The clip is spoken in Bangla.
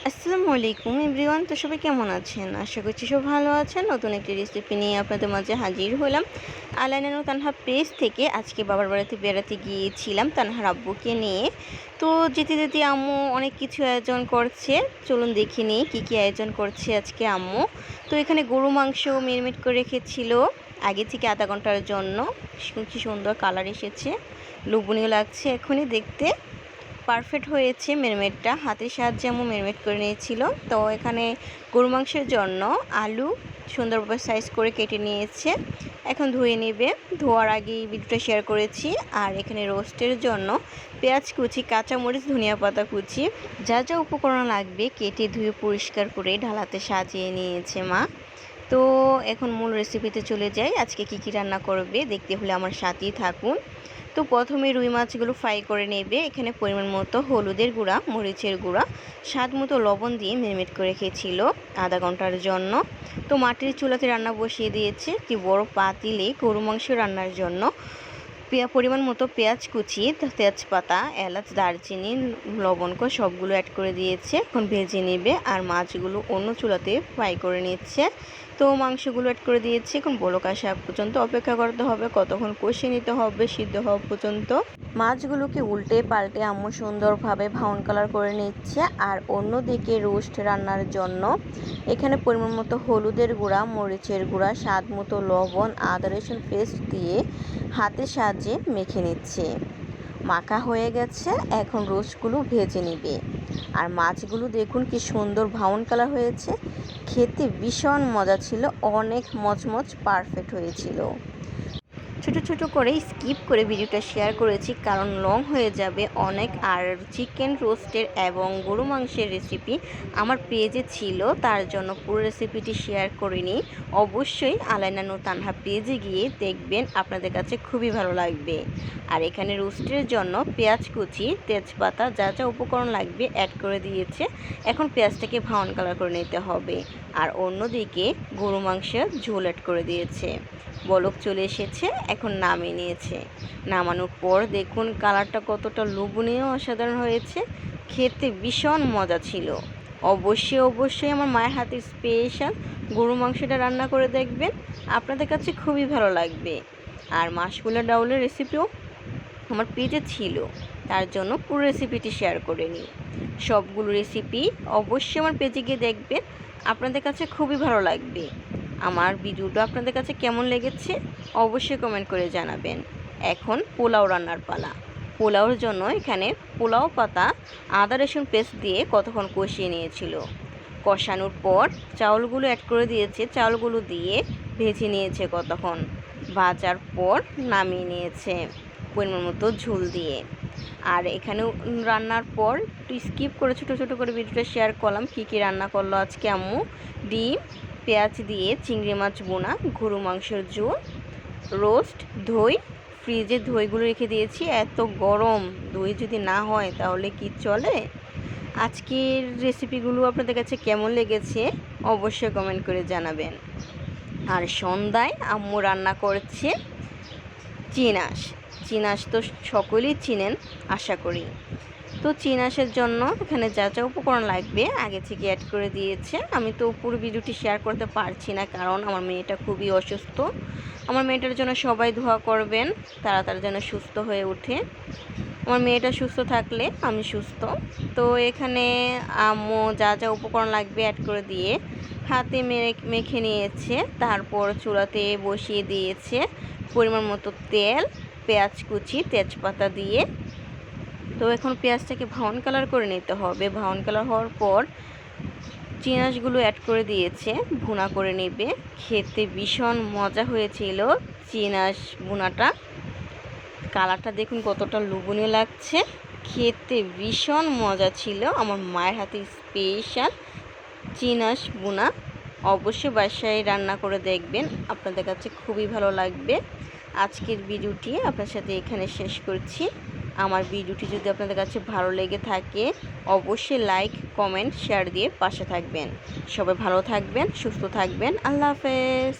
আসসালামু আলাইকুম এভরিওয়ান। তো সবাই কেমন আছেন? আশা করছি সব ভালো আছেন। নতুন একটি রেসিপি নিয়ে আপনাদের মাঝে হাজির হলাম। আলাইনা তানহা পেজ থেকে আজকে বাবার বাড়িতে বেড়াতে গিয়েছিলাম তানহার আব্বুকে নিয়ে। তো যেতে যেতে আম্মু অনেক কিছু আয়োজন করছে। চলুন দেখে নিই কী কী আয়োজন করছে আজকে আম্মু। তো এখানে গরু মাংস মেরিনেট করে রেখেছিল আগে থেকে আধা ঘন্টার জন্য। কি সুন্দর কালার এসেছে, লোভনীয় লাগছে এখনই দেখতে। পারফেক্ট হয়েছে মেরিনেটটা, হাতের সাহায্যে আম্মু মেরিনেট করে নিয়েছিল। তো এখানে গরু মাংসের জন্য আলু সুন্দরভাবে সাইজ করে কেটে নিয়েছে, এখন ধুয়ে নেবে। ধোয়ার আগেই ভিডিওটা শেয়ার করেছি। আর এখানে রোস্টের জন্য পেঁয়াজ কুচি, কাঁচামরিচ, ধনিয়া পাতা কুচি, যা যা উপকরণ লাগবে কেটে ধুয়ে পরিষ্কার করে ঢালাতে সাজিয়ে নিয়েছে মা। তো এখন মূল রেসিপিতে চলে যাই। আজকে কী কী রান্না করবে দেখতে হলে আমার সাথেই থাকুন। তো প্রথমে রুই মাছগুলো ফ্রাই করে নেবে। এখানে পরিমাণ মতো হলুদের গুঁড়া, মরিচের গুঁড়া, স্বাদ মতো লবণ দিয়ে মেরিনেট করে রেখেছিল আধা ঘন্টার জন্য। তো মাটির চুলাতে রান্না বসিয়ে দিয়েছে একটি বড় পাতিলে গরু মাংস রান্নার জন্য। পরিমাণ মতো পেঁয়াজ কুচি, তেজপাতা, এলাচ, দারচিনি, লবঙ্গ সবগুলো অ্যাড করে দিয়েছে। এখন ভেজে নেবে। আর মাছগুলো অন্য চুলাতে ফ্রাই করে নিচ্ছে। তো মাংসগুলো অ্যাড করে দিয়েছে। এখন বলক আসা পর্যন্ত অপেক্ষা করতে হবে, কতক্ষণ কষিয়ে নিতে হবে সিদ্ধ হওয়া পর্যন্ত। মাছগুলোকে উল্টে পাল্টে আম্মু সুন্দরভাবে ব্রাউন কালার করে নিচ্ছে। আর অন্যদিকে রোস্ট রান্নার জন্য এখানে পরিমাণ মতো হলুদের গুঁড়া, মরিচের গুঁড়া, স্বাদ মতো লবণ, আদা রসুন পেস্ট দিয়ে হাতের সাহায্যে মেখে নিচ্ছে। মাখা হয়ে গেছে, এখন রোস্টগুলো ভেজে নেবে। আর মাছগুলো দেখুন কি সুন্দর ব্রাউন কালার হয়েছে, খেতে ভীষণ মজা ছিল, অনেক মচমচ পারফেক্ট হয়েছিল। ছোট ছোট করে স্কিপ করে ভিডিওটা শেয়ার করেছি কারণ লং হয়ে যাবে অনেক। আর চিকেন রোস্টের এবং গরু মাংসের রেসিপি আমার পেজে ছিল, তার জন্য পুরো রেসিপিটি শেয়ার করিনি। অবশ্যই আলাইনা তানহা পেজে গিয়ে দেখবেন, আপনাদের কাছে খুবই ভালো লাগবে। আর এখানে রোস্টের জন্য পেঁয়াজ কুচি, তেজপাতা, যা যা উপকরণ লাগবে অ্যাড করে দিয়েছে। এখন পেঁয়াজটাকে ব্রাউন কালার করে নিতে হবে। আর অন্যদিকে গরু মাংসের ঝোল অ্যাড করে দিয়েছে। বলক চলে এসেছে, এখন নামিয়ে নিয়েছে। নামানোর পর দেখুন কালারটা কতটা লোভনীয়, অসাধারণ হয়েছে, খেতে ভীষণ মজা ছিল। অবশ্যই আমার মায়ের হাতের স্পেশাল গরু মাংসটা রান্না করে দেখবেন, আপনাদের কাছে খুবই ভালো লাগবে। আর মাসকলাই ডাউলের রেসিপিও আমার পেজে ছিল, তার জন্য পুরো রেসিপিটি শেয়ার করে নিই। সবগুলো রেসিপি অবশ্যই আমার পেজে গিয়ে দেখবেন, আপনাদের কাছে খুবই ভালো লাগবে। আমার ভিডিওটা আপনাদের কাছে কেমন লেগেছে অবশ্যই কমেন্ট করে জানাবেন। এখন পোলাও রান্নার পালা। পোলাওর জন্য এখানে পোলাও পাতা, আদা রসুন পেস্ট দিয়ে কতক্ষণ কষিয়ে নিয়েছিল। কষানোর পর চাউলগুলো অ্যাড করে দিয়েছে, চাউলগুলো দিয়ে ভেজে নিয়েছে কতক্ষণ। ভাজার পর নামিয়ে নিয়েছে পরিমাণ মতো ঝোল দিয়ে। আর এখানে রান্নার পর একটু স্কিপ করে ছোটো ছোটো করে ভিডিওটা শেয়ার করলাম কী কী রান্না করলো আজকে আম্মু। ডিম, পেঁয়াজ দিয়ে চিংড়ি মাছ বোনা, গরু মাংসের ঝোল, রোস্ট, দই, ফ্রিজে দইগুলো রেখে দিয়েছি, এত গরম দই যদি না হয় তাহলে কি চলে। আজকের রেসিপিগুলো আপনাদের কাছে কেমন লেগেছে অবশ্যই কমেন্ট করে জানাবেন। আর সন্ধ্যায় আম্মু রান্না করছে চিনাস। চিনাস তো সকলেই চিনেন আশা করি। তো চিনাসের জন্য এখানে যা যা উপকরণ লাগবে আগে থেকে অ্যাড করে দিয়েছে। আমি তো পুরো ভিডিওটি শেয়ার করতে পারছি না কারণ আমার মেয়েটা খুবই অসুস্থ। আমার মেয়েটার জন্য সবাই দোয়া করবেন, তাড়াতাড়ি যেন সুস্থ হয়ে ওঠে। আমার মেয়েটা সুস্থ থাকলে আমি সুস্থ। তো এখানে আম্মু যা যা উপকরণ লাগবে অ্যাড করে দিয়ে হাতে মেখে নিয়েছে। তারপর চুলাতে বসিয়ে দিয়েছে পরিমাণ মতো তেল, পেঁয়াজ কুচি, তেজপাতা দিয়ে। তো এখন পেঁয়াজটাকে ব্রাউন কালার করে নিতে হবে। ব্রাউন কালার হওয়ার পর চিনাসগুলো অ্যাড করে দিয়েছে, ভুনা করে নেবে। খেতে ভীষণ মজা হয়েছিল চিনাস ভুনাটা। কালারটা দেখুন কতটা লোভনীয় লাগছে, খেতে ভীষণ মজা ছিল। আমার মায়ের হাতে স্পেশাল চিনাস ভুনা। অবশ্যই বাসায় রান্না করে দেখবেন, আপনাদের কাছে খুবই ভালো লাগবে। আজকের ভিডিওটি আপনার সাথে এখানে শেষ করছি। আমার ভিডিওটি যদি আপনাদের কাছে ভালো লেগে থাকে অবশ্যই লাইক, কমেন্ট, শেয়ার দিয়ে পাশে থাকবেন। সবাই ভালো থাকবেন, সুস্থ থাকবেন। আল্লাহ হাফেজ।